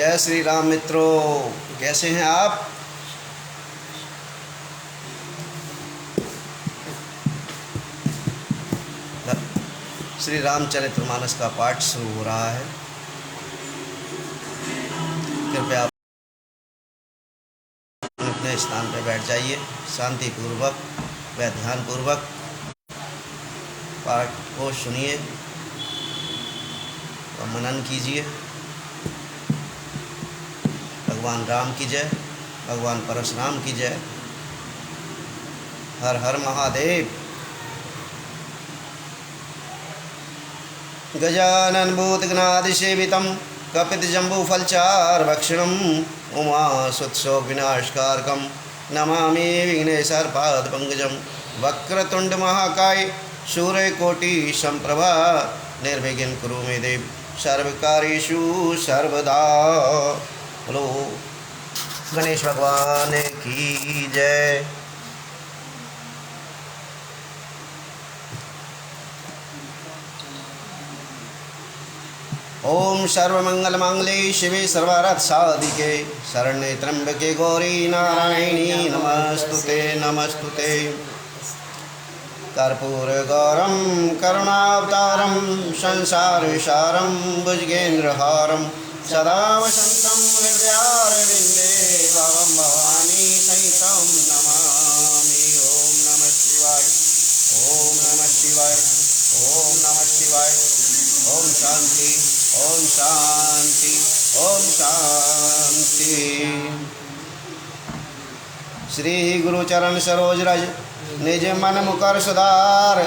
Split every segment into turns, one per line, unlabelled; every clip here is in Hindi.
जय श्री राम मित्रों, कैसे हैं आप। श्री रामचरितमानस का पाठ शुरू हो रहा है। कृपया आप अपने स्थान पर बैठ जाइए, शांति पूर्वक व ध्यान पूर्वक पाठ को सुनिए और मनन कीजिए। भगवान राम की जय, भगवान परशुराम की जय। हर हर महादेव। गजानन भूतगणादिसेवितं कपितजम्बूफलचार्वक्षिणं उमासुतसो विनाशकारकं नमामि विघ्नेश्वरपादपङ्कजं। वक्रतुण्डमहाकाय सूर्यकोटिसम्प्रभा निर्विघ्नं कुरु मे देव सर्वकार्येषु सर्वदा। बोलो गणेश भगवान की जय। ओम सर्वमंगलमांगल्ये शिवे सर्वार्थ साधिके शरण्ये त्र्यंबके गौरी नारायणी नमस्तुते नमस्तुते। कर्पूरगौरं करुणावतारं संसारसारं भुजगेन्द्रहारं सदा वसन्तं हृदयारविन्दे भवं भवानी सहितं नमामि। ओम नमः शिवाय, ओम नमः शिवाय, ओम नमः शिवाय। ओम शांति, ओम शांति, ओम शांति। श्री गुरुचरण सरोज रज निज मन मुकर सुधार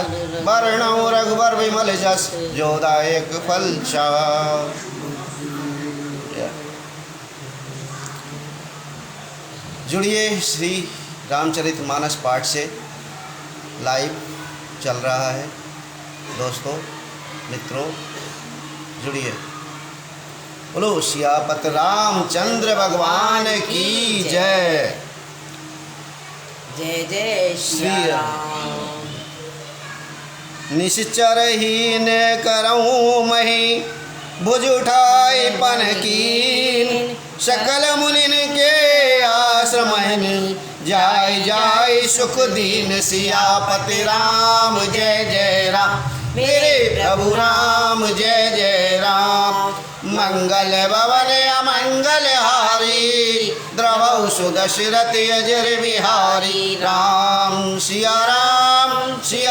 वर्णौ रघुबर विमल जस जोदायक फल चार। जुड़िए श्री रामचरितमानस पाठ से, लाइव चल रहा है दोस्तों मित्रों, जुड़िए। बोलो सियापत रामचंद्र भगवान की जय।
जय जय श्री राम।
निश्चर ही ने करऊँ मही भुज उठाई पन कीन सकल मुनिन के आश्रमनि जाय जाय सुख दीन। सियापति राम जय जय राम, मेरे प्रभु राम जय जय राम। मंगल भवन अमंगल हारी द्रवौ सुदशरथ अजर बिहारी। राम सिया राम जय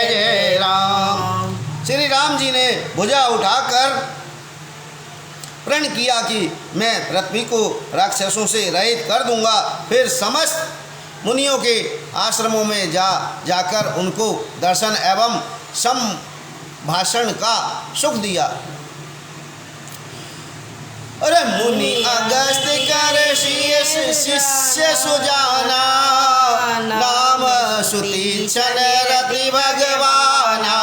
जय राम। श्री राम जी ने भुजा उठाकर प्रण किया कि मैं पृथ्वी को राक्षसों से रहित कर दूंगा। फिर समस्त मुनियों के आश्रमों में जाकर उनको दर्शन एवं संभाषण का सुख दिया। अरे मुनि अगस्त कर शिष्य सुजाना नाम सुति छन रति भगवाना।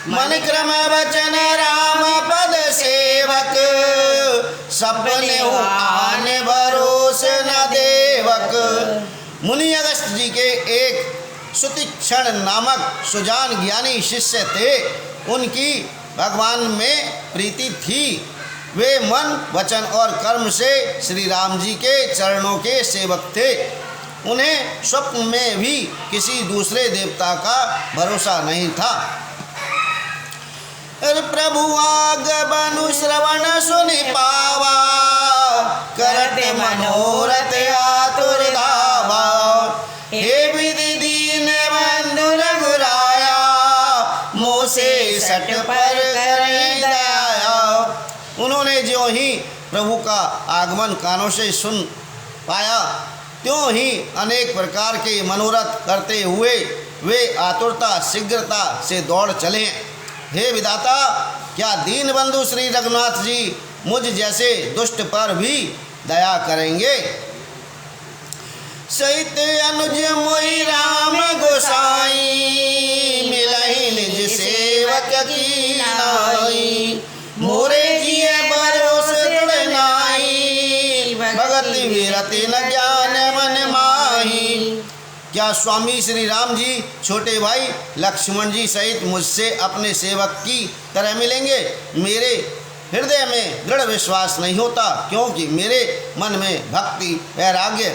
मन क्रम वचन राम पद सेवक सपने आन भरोस न देवक। मुनि अगस्त जी के एक सुतीक्षण नामक सुजान ज्ञानी शिष्य थे। उनकी भगवान में प्रीति थी। वे मन वचन और कर्म से श्री राम जी के चरणों के सेवक थे। उन्हें स्वप्न में भी किसी दूसरे देवता का भरोसा नहीं था। प्रभु आगमनु श्रवण सुनि पावा करत मनोरथ आतुर धावा। हे विधि दीन बंधु रघुराया मोसे सट पर करें दया। उन्होंने जो ही प्रभु का आगमन कानों से सुन पाया त्यों ही अनेक प्रकार के मनोरथ करते हुए वे आतुरता शीघ्रता से दौड़ चले। हे विधाता, क्या दीन बंधु श्री रघुनाथ जी मुझ जैसे दुष्ट पर भी दया करेंगे। सहित अनुज मोहि राम गोसाई मिलहि निज सेवक की नाई। मोरे जिये भरोस दृढ़ नाई भगति विरति न ज्ञान मन माही। क्या स्वामी श्री राम जी छोटे भाई लक्ष्मण जी सहित मुझसे अपने सेवक की तरह मिलेंगे। मेरे हृदय में दृढ़ विश्वास नहीं होता, क्योंकि मेरे मन में भक्ति, वैराग्य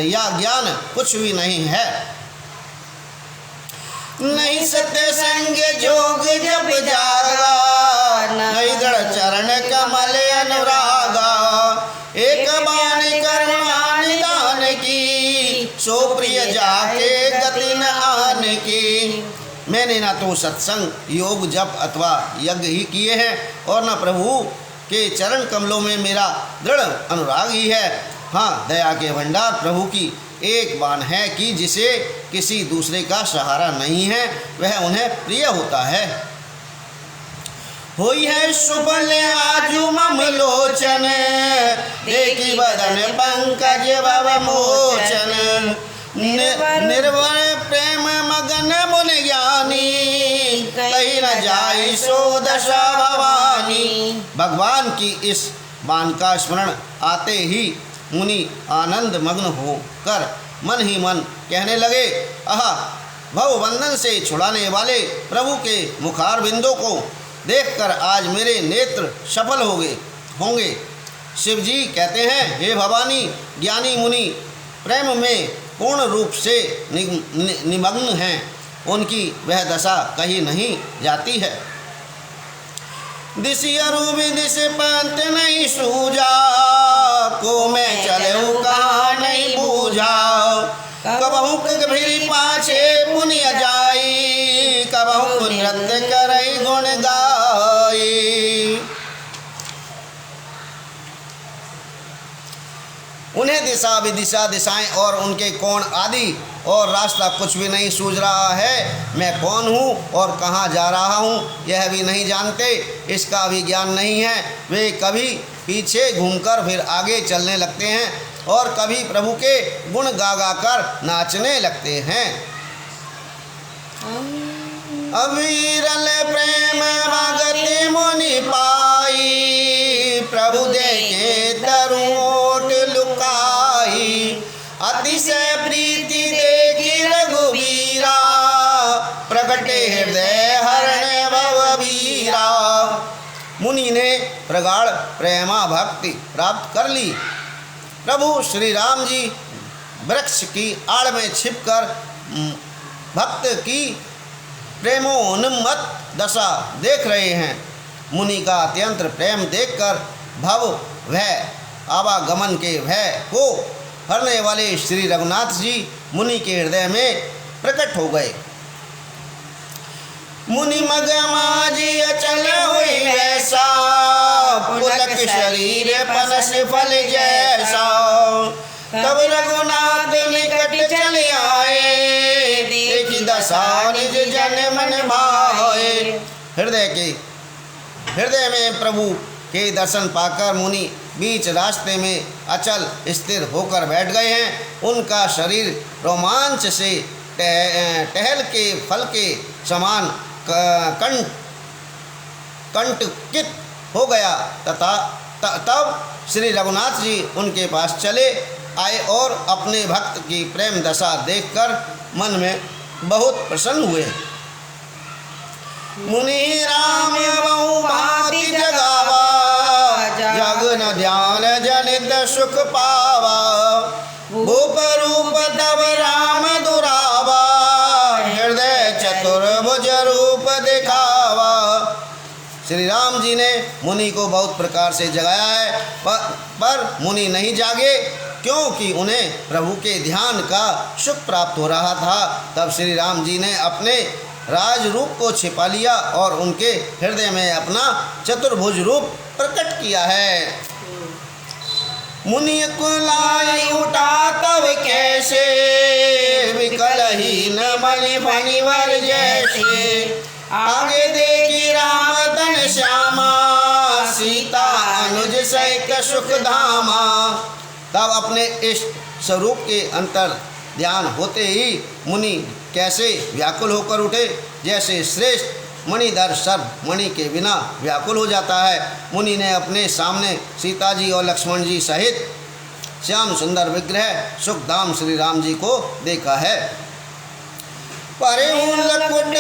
या ज्ञान कुछ भी नहीं है। नहीं सत्य संग जोग जब जागा, नहीं दृढ़ चरण कमल अनुरागा। एक बानी करुणा निदान की, सो प्रिय जाके गति न आन की। मैंने ना तो सत्संग, योग, जप अथवा यज्ञ ही किए हैं, और न प्रभु के चरण कमलों में मेरा दृढ़ अनुराग ही है। हाँ, दया के भंडार प्रभु की एक बान है कि जिसे किसी दूसरे का सहारा नहीं है, वह उन्हें प्रिय होता है। होई है सुबल आजू मम लोचन, देखी बदन पंकज भव मोचन। निर्भर प्रेम मगन मुन ज्ञानी, कहीं न जाई सो दशा भवानी। भगवान की इस बान का स्मरण आते ही मुनि आनंद मग्न होकर मन ही मन कहने लगे, आहा, भव बंधन से छुड़ाने वाले प्रभु के मुखार बिंदों को देखकर आज मेरे नेत्र सफल होंगे। शिव जी कहते हैं, हे भवानी, ज्ञानी मुनि प्रेम में पूर्ण रूप से निमग्न हैं, उनकी वह दशा कहीं नहीं जाती है। दिस अरूप दिस पंथ नहीं सूझा, को मैं चलूं कहाँ नहीं बूझा। कबहू कबीर पाछे पुनिय जाई, कबहू नृत्य करई गुण गाई। उन्हें दिशा विदिशा, दिशाएं और उनके कोण आदि और रास्ता कुछ भी नहीं सूझ रहा है। मैं कौन हूँ और कहाँ जा रहा हूँ यह भी नहीं जानते, इसका भी ज्ञान नहीं है। वे कभी पीछे घूमकर फिर आगे चलने लगते हैं और कभी प्रभु के गुण गा गा कर नाचने लगते हैं। अविरल प्रेम भगति मुनि पाई, प्रभु देखे तरुओट लुकाई। अतिशय प्रीति देखी रघुवीरा, प्रगटे हृदय हरण भवबीरा। मुनि ने प्रगाढ़ प्रेमा भक्ति प्राप्त कर ली। प्रभु श्री राम जी वृक्ष की आड़ में छिपकर भक्त की प्रेमोन्मत्त दशा देख रहे हैं। मुनि का अत्यंत प्रेम देखकर भव भय, आवागमन के भय को हरने वाले श्री रघुनाथ जी मुनि के हृदय में प्रकट हो गए। मुनि मग माजी अचल हुई वैसा, पुलक शरीर पनस फल जैसा। तब रघुनाथ निकट चले आए, देखी दशा निज जन मन भाए। हृदय में प्रभु के दर्शन पाकर मुनि बीच रास्ते में अचल स्थिर होकर बैठ गए हैं। उनका शरीर रोमांच से टहल के फल के समान कंटकित हो गया। तब श्री रघुनाथ जी उनके पास चले आए और अपने भक्त की प्रेम दशा देखकर मन में बहुत प्रसन्न हुए। मुनि राम बहु भांति जगावा, जग न ध्यान जनित सुख पावा। भूप रूप तब राम दुरावा, हृदय चतुर्भुज रूप दिखावा। श्री राम जी ने मुनि को बहुत प्रकार से जगाया है, पर मुनि नहीं जागे, क्योंकि उन्हें प्रभु के ध्यान का सुख प्राप्त हो रहा था। तब श्री राम जी ने अपने राज रूप को छिपा लिया और उनके हृदय में अपना चतुर्भुज रूप प्रकट किया है। मुनि कुलाई उठा तब कैसे, विकलहीन मणि फणिवर जैसे। आगे देखी राम तन श्यामा, सीता अनुज सहित सुख धामा। तब अपने इष्ट स्वरूप के अंतर ध्यान होते ही मुनि कैसे व्याकुल होकर उठे, जैसे श्रेष्ठ मणिधर सर्प मणि के बिना व्याकुल हो जाता है। मुनि ने अपने सामने सीता जी और लक्ष्मण जी सहित श्याम सुंदर विग्रह सुखधाम श्री राम जी को देखा है। परे लकुट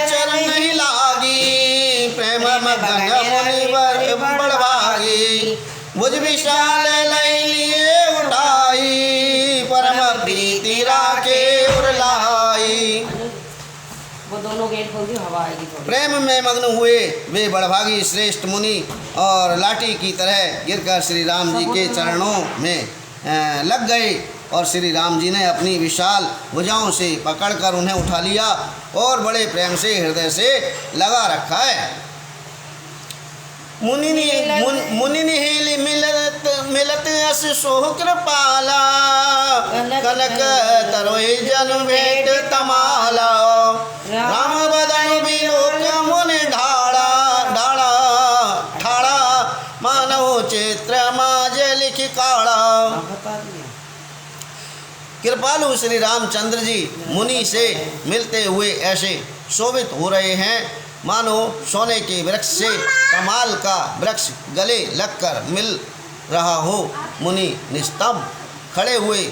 चरण नहीं लागी, प्रेम मगन मुनिवर बड़भागी भुज विशाल लय लिए उठाई परम प्रीति राखे उरलाई।
वो दोनों गेट खोल दी, हवा आएगी थोड़ी।
प्रेम में मग्न हुए वे बड़भागी श्रेष्ठ मुनि और लाठी की तरह गिरकर श्री राम जी के चरणों में लग गए और श्री राम जी ने अपनी विशाल भुजाओं से पकड़कर उन्हें उठा लिया और बड़े प्रेम से हृदय से लगा रखा है। मुनि हिल मिलत अस सोह कृपाला कनक तरोई जन भेंट तमाला राम बदन बिलोक मुनि ढाड़ा ढाड़ा ठाड़ा मानव चित्र माज लिख काड़ा।
बता दिया।
कृपालु श्री रामचंद्र जी मुनि से मिलते हुए ऐसे शोभित हो रहे हैं मानो सोने के वृक्ष से कमाल का वृक्ष गले लगकर मिल रहा हो। मुनि निस्तंभ खड़े हुए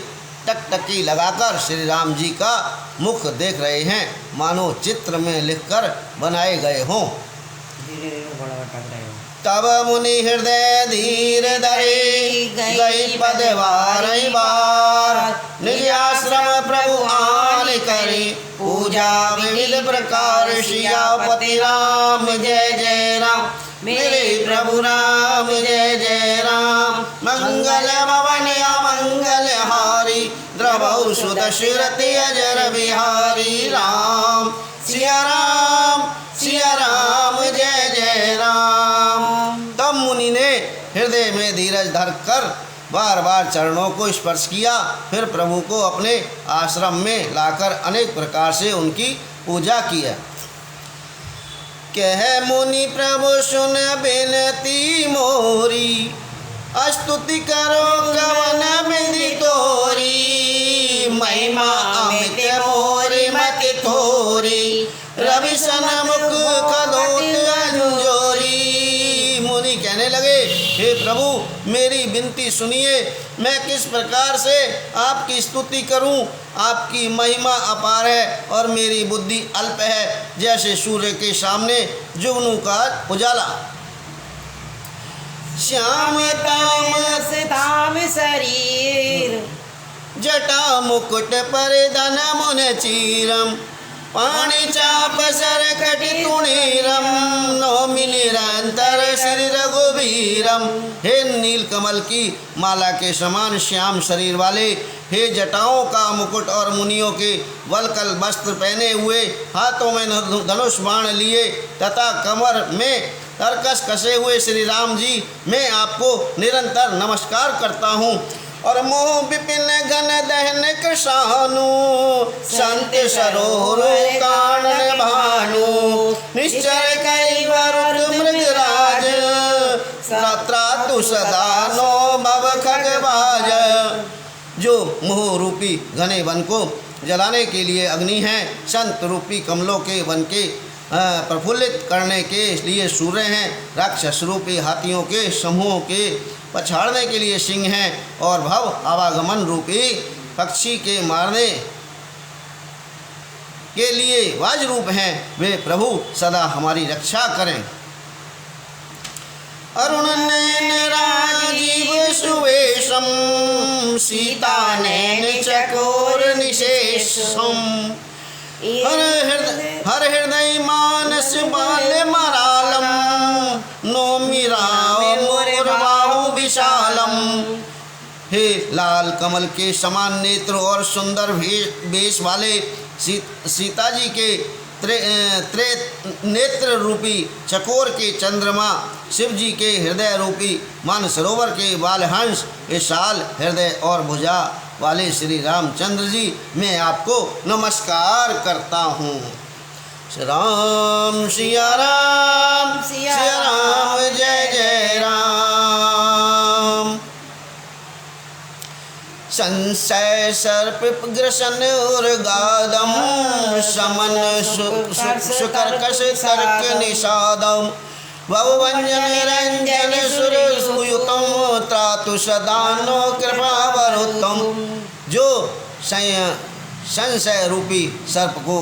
टकटकी लगाकर श्री राम जी का मुख देख रहे हैं मानो चित्र में लिखकर बनाए गए हों।
धीरे धीरे बड़ा टक रहे हो।
तब मुनि हृदय धीर धरे गई पद बार निज आश्रम प्रभु आन करे पूजा विविध प्रकार सियापति राम जय जय राम मेरे प्रभु राम जय जय राम मंगल भवन अमंगल हारी द्रवौ सुदशरथि अजर बिहारी राम सिया राम जय जय राम। तब मुनि ने हृदय में धीरज धर कर बार बार चरणों को स्पर्श किया, फिर प्रभु को अपने आश्रम में लाकर अनेक प्रकार से उनकी पूजा किया। कह मुनि प्रभु सुन बिनती मोरी स्तुति करो कवन विधि तोरी महिमा अमित मोरी मत थोरी रवि सनमुख कदोत अंजोरी। मुनि कहने लगे हे प्रभु मेरी विनती सुनिए, मैं किस प्रकार से आपकी स्तुति करूं। आपकी महिमा अपार है और मेरी बुद्धि अल्प है, जैसे सूर्य के सामने जुगनू का उजाला। श्याम
ताम शरीर
जटा मुकुट परिधन मुन चीरम पाणी चाप सर कटि तुणीरम नौमि निरंतर श्री रघुवीरम। हे नील कमल की माला के समान श्याम शरीर वाले, हे जटाओं का मुकुट और मुनियों के वलकल वस्त्र पहने हुए, हाथों में धनुष बाण लिए तथा कमर में तरकस कसे हुए श्री राम जी, मैं आपको निरंतर नमस्कार करता हूँ। और मोह विपिन घन दहन कृषानु संत सरोवर कानन भानु निश्चर कई वरुण मृगराज त्रातु सदा नो भव खगवाज। जो मोह रूपी घने वन को जलाने के लिए अग्नि है, संत रूपी कमलों के वन के प्रफुल्लित करने के लिए सूर्य हैं, राक्षस रूपी हाथियों के समूहों के पछाड़ने के लिए सिंह हैं और भव आवागमन रूपी पक्षी के मारने के लिए वाज रूप हैं। वे प्रभु सदा हमारी रक्षा करें। अरुण नयन राजीव सुवेशम सीता नैन चकोर निशेषम हर हृदय मानस बाल मरालम नौमि राम बाहु विशालम। हे लाल कमल के समान नेत्र और सुंदर वेश वाले सीता जी के त्रे नेत्र रूपी चकोर के चंद्रमा, शिव जी के हृदय रूपी मानसरोवर के बालहंस, विशाल हृदय और भुजा वाले श्री रामचंद्र जी, मैं आपको नमस्कार करता हूँ। राम सिया राम जय जय राम। संशय सर्प ग्रसन और गादम समन सुकर्कश तर्क निषादम भवभंजन रंजन सुरयुतम त्रातु सदानो कृपावरुतम। जो संशय रूपी सर्प को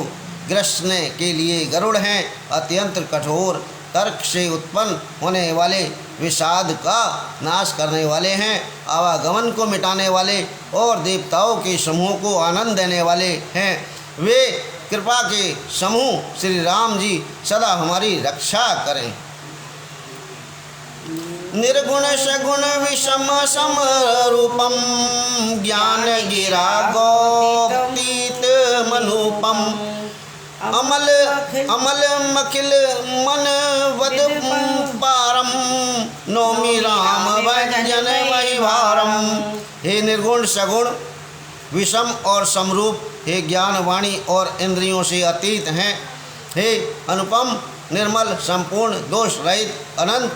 ग्रसने के लिए गरुड़ हैं, अत्यंत कठोर तर्क से उत्पन्न होने वाले विषाद का नाश करने वाले हैं, आवागमन को मिटाने वाले और देवताओं के समूह को आनंद देने वाले हैं। वे कृपा के समूह श्री राम जी सदा हमारी रक्षा करें। निर्गुण सगुण विषम सम रूपम ज्ञान गिरा गौतीत मनुपम अमल अमल मखिल मन वद पारम नौमी राम भजन वैभारम। हे निर्गुण सगुण विषम और समरूप, हे ज्ञान वाणी और इंद्रियों से अतीत हैं, हे अनुपम निर्मल संपूर्ण दोष रहित अनंत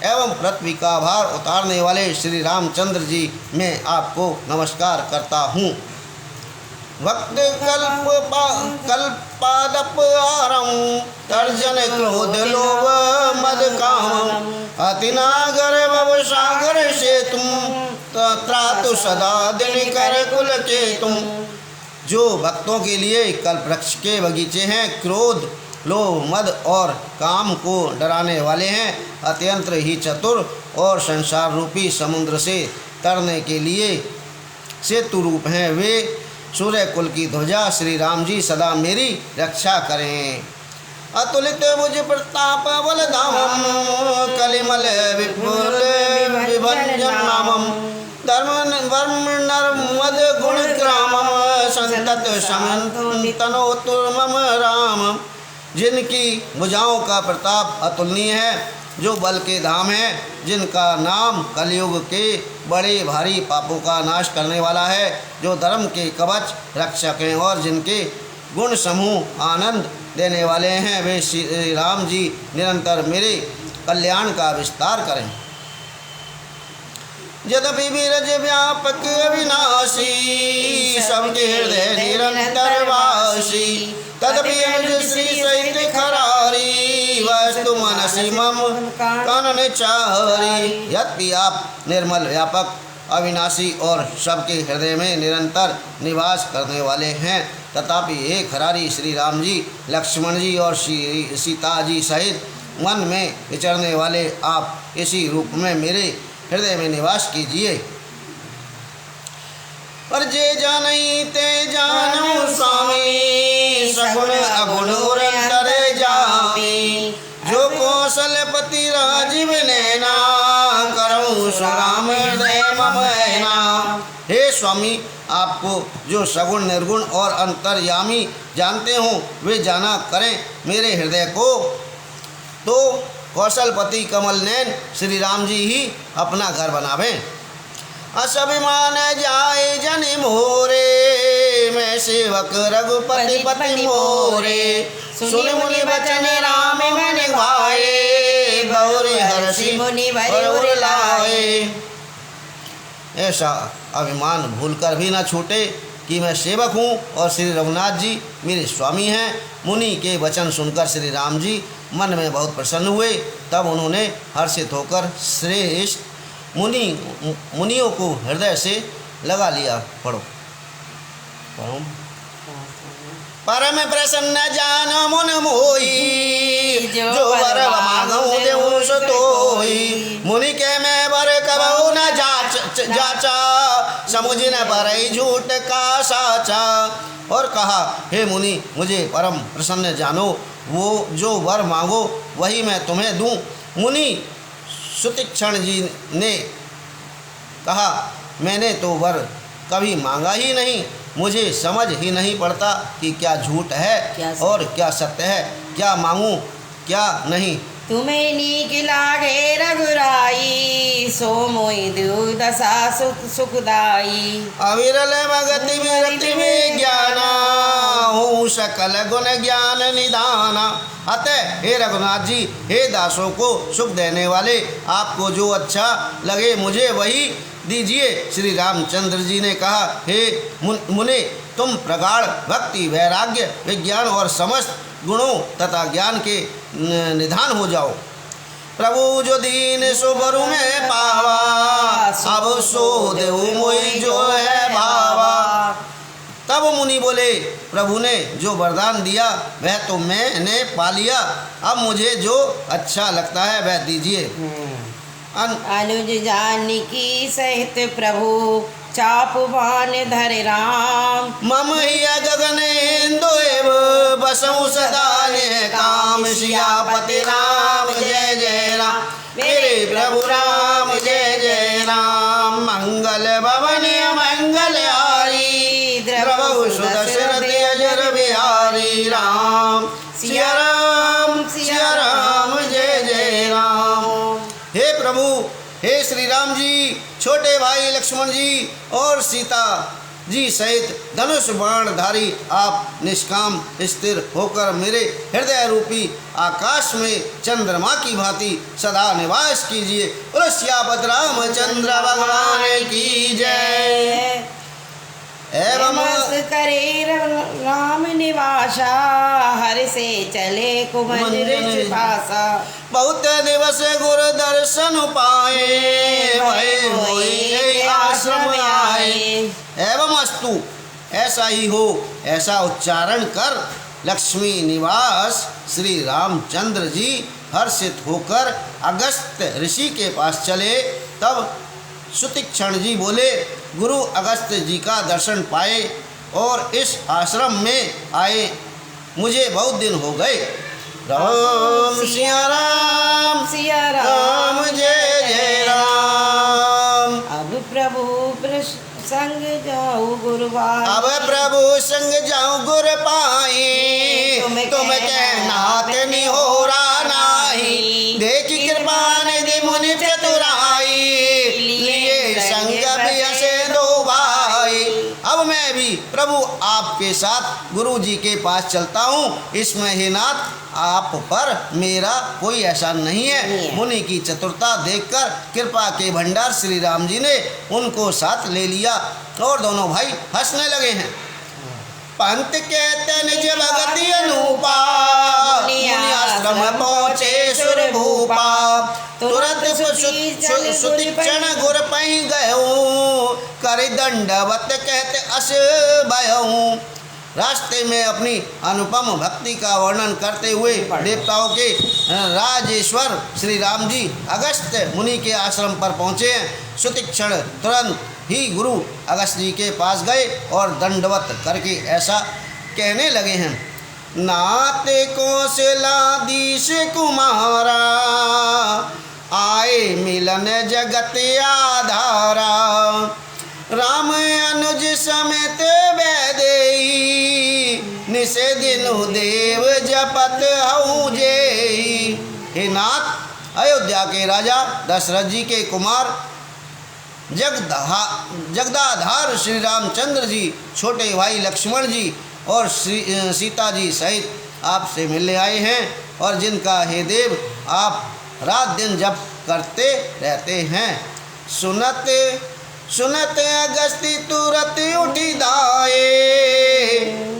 एवं पृथ्वी का भार उतारने वाले श्री रामचंद्र जी मैं आपको नमस्कार करता हूँ। भक्त कल्पादप आरम तर्जन क्रोध लोभ मद काम अतिनागर भव सागर से तुम त्रातु सदा दिन कर कुल के तुम। जो भक्तों के लिए कल्पवृक्ष के बगीचे हैं, क्रोध लोभ मद और काम को डराने वाले हैं, अत्यंत ही चतुर और संसार रूपी समुद्र से तरने के लिए सेतु रूप हैं, वे सूर्य कुल की ध्वजा श्री राम जी सदा मेरी रक्षा करें। अतुलित भुज प्रताप बलधामम कलिमल विपुल विभंजन नामम धर्म वर्म नर्मद गुण ग्रामम संतत समन्तनोतुर मम राम। जिनकी भुजाओं का प्रताप अतुलनीय है, जो बल के धाम है, जिनका नाम कलयुग के बड़े भारी पापों का नाश करने वाला है, जो धर्म के कवच रक्षक हैं और जिनके गुण समूह आनंद देने वाले हैं, वे श्री राम जी निरंतर मेरे कल्याण का विस्तार करें। यद्यपि विरज व्यापक अविनाशी सबके हृदय निरंतर वासी तदपि अनुज श्री सहित खरारी वस्तु मनसी मम कानन चारी। यद्यपि आप निर्मल व्यापक अविनाशी और सबके हृदय में निरंतर निवास करने वाले हैं, तथापि हे खरारी श्री राम जी, लक्ष्मण जी और श्री सीता जी सहित मन में विचरने वाले आप इसी रूप में मेरे हृदय में निवास कीजिए। पर जे जानई ते जानू स्वामी सगुण अगुण उरंतर जामी जो कौशलपति राजीव नैना करऊँ सुराम हृदय ममैना। हे स्वामी, आपको जो सगुण निर्गुण और अंतर्यामी जानते हो वे जाना करें मेरे हृदय को। तो कौशलपति कमल नैन श्री राम जी ही अपना घर बनावें। असभिमान जाए जन मोरे मैं सेवक रघुपति पति मोरे सुन मुनि वचन राम मन भाए गौरी हर्षि मुनि वर लाए। ऐसा अभिमान भूलकर भी न छूटे कि मैं सेवक हूँ और श्री रघुनाथ जी मेरे स्वामी हैं। मुनि के वचन सुनकर श्री राम जी मन में बहुत प्रसन्न हुए। तब उन्होंने हर्षित होकर श्रेष्ठ मुनियों को हृदय से लगा लिया। पढ़ो। परम प्रसन्न जान मुन मोही जो वर मांगऊं देऊं सो तोही मुनि के मैं वर कबहु न जाचा समुझ न परई झूठ का साचा। और कहा, हे मुनि, मुझे परम प्रसन्न जानो, वो जो वर मांगो वही मैं तुम्हें दूं। मुनि सुतीक्षण जी ने कहा, मैंने तो वर कभी मांगा ही नहीं, मुझे समझ ही नहीं पड़ता कि क्या झूठ है और क्या सत्य है, क्या मांगूं क्या नहीं।
तुम्हें नीक लागे रघुराई सो मोहि देउ दशा सुखदाई।
अविरल भगति विरति में ज्ञाना हूँ सकल गुण ज्ञान निदाना। अतः हे रघुनाथ जी, हे दासों को सुख देने वाले, आपको जो अच्छा लगे मुझे वही दीजिए। श्री रामचंद्र जी ने कहा, हे मुने, तुम प्रगाढ़ भक्ति वैराग्य विज्ञान और समस्त गुणों तथा ज्ञान के निधान हो जाओ। प्रभु जो दीन सुबरु में पावा अब सो देऊ मोहि जो है भावा। तब मुनि बोले, प्रभु ने जो वरदान दिया वह तो मैंने पा लिया, अब मुझे जो अच्छा लगता है वह दीजिए।
अनुज जानकी सहित प्रभु चापवान धर राम।
मम ही गगन इंदु बसऊ सदा ने काम। सियापति राम जय जय राम, मेरे प्रभु राम जय जय राम। मंगल भवन मंगल हारी, द्रवहु सुदशरथ अजर बिहारी राम। सिया राम जय जय राम। हे प्रभु, हे श्री राम जी, छोटे भाई लक्ष्मण जी और सीता जी सहित धनुष बाणधारी आप निष्काम स्थिर होकर मेरे हृदय रूपी आकाश में चंद्रमा की भांति सदा निवास कीजिए। बोलो सियापत रामचंद्र भगवान की जय। एवं
करे राम निवासा, हर से चले कुमंज पासा।
बहुत दिवस गुरु दर्शन पाए, भय मोहि आश्रम आए। एवं अस्तु, ऐसा ही हो, ऐसा उच्चारण कर लक्ष्मी निवास श्री रामचंद्र जी हर्षित होकर अगस्त ऋषि के पास चले। तब सुतीक्षण जी बोले, गुरु अगस्त जी का दर्शन पाए और इस आश्रम में आए मुझे बहुत दिन हो गए। राम सिया राम जय जय राम।
अब प्रभु संग जाऊं गुरुवार,
अब प्रभु संग जाऊं गुर पाई। तुम कहनात निहोरा नाही, देखी कृपा निधि मुनि चतुराई। लिए संग से दो भाई, अब मैं भी प्रभु आपके साथ गुरु जी के पास चलता हूँ। इसमें हे नाथ आप पर मेरा कोई एहसान नहीं है। मुनि की चतुरता देखकर कृपा के भंडार श्री राम जी ने उनको साथ ले लिया और दोनों भाई हंसने लगे हैं। पंत कहते निज भगति अनुपा, मुनि आश्रम पहुँचे सुर भूपा। तुरंत सुतीक्षण गुर पहि गयो, कर दंडवत कहते अस भयऊ। रास्ते में अपनी अनुपम भक्ति का वर्णन करते हुए देवताओं के राजेश्वर श्री राम जी अगस्त मुनि के आश्रम पर पहुँचे हैं। सुतीक्षण तुरंत ही गुरु अगस्त जी के पास गए और दंडवत करके ऐसा कहने लगे हैं। नाते कौशलाधीश कुमारा, आए मिलन जगत आधारा। राम अनुज समेत वैदेही, निसे दिनु देव जपत हऊ जेई। हे नाथ, अयोध्या के राजा दशरथ जी के कुमार जगदाधार श्री रामचंद्र जी, छोटे भाई लक्ष्मण जी और सीता जी सहित आपसे मिलने आए हैं और जिनका हे देव आप रात दिन जप करते रहते हैं। सुनत अगस्ती तुरत उठी दाए,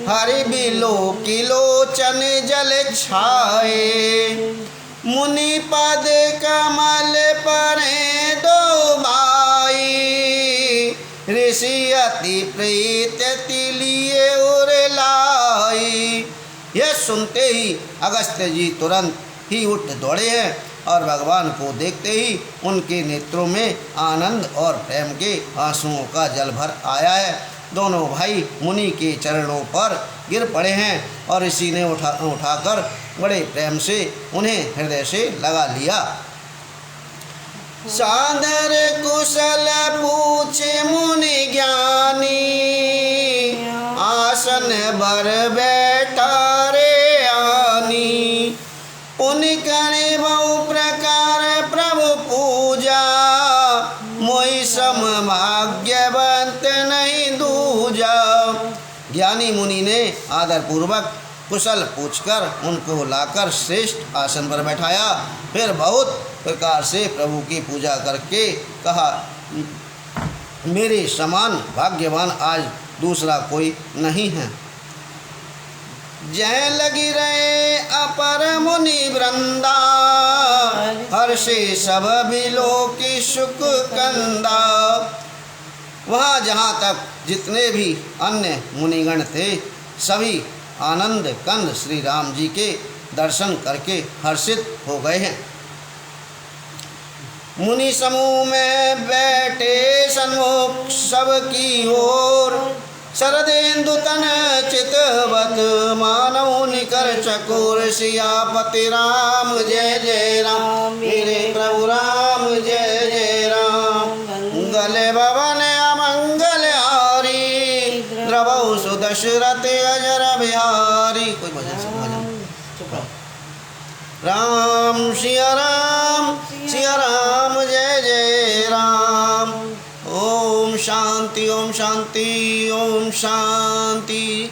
हरि बिलो किलोचन जल छाए। मुनि पद कमल परे दो भाई, ऋषि अति प्रीत तिलिए उर लाई। यह सुनते ही अगस्त्य जी तुरंत ही उठ दौड़े हैं और भगवान को देखते ही उनके नेत्रों में आनंद और प्रेम के आंसुओं का जल भर आया है। दोनों भाई मुनि के चरणों पर गिर पड़े हैं और इसी ने उठाकर बड़े प्रेम से उन्हें हृदय से लगा लिया। सादर कुशल पूछे मुनि ज्ञानी, आसन बर बैठा रे आनी। पुनि करे बहु प्रकार प्रभु पूजा, मोहि सम भाग्यवंत नहीं दूजा। ज्ञानी मुनि ने आदर पूर्वक कुशल पूछकर उनको लाकर श्रेष्ठ आसन पर बैठाया। फिर बहुत प्रकार से प्रभु की पूजा करके कहा, मेरे समान भाग्यवान आज दूसरा कोई नहीं है। जय लगी रहे अपर मुनि वृंदा, हर्षे सब बिलो की सुख कंदा। वहाँ जहाँ तक जितने भी अन्य मुनिगण थे सभी आनंद कंद श्री राम जी के दर्शन करके हर्षित हो गए हैं। मुनि समूह में बैठे सन्मुख सबकी ओर, शरदेन्दु तन चितवत मानव निकर चकोर। सियापति राम जय जय राम, मेरे प्रभु राम जय जय राम। गले भवन अमंगल हारी, द्रवौ सुदशरथ अजर बिहारी। कोई भजन से भजन। राम सिया राम जय जय राम। ओम शांति ओम शांति ओम शांति।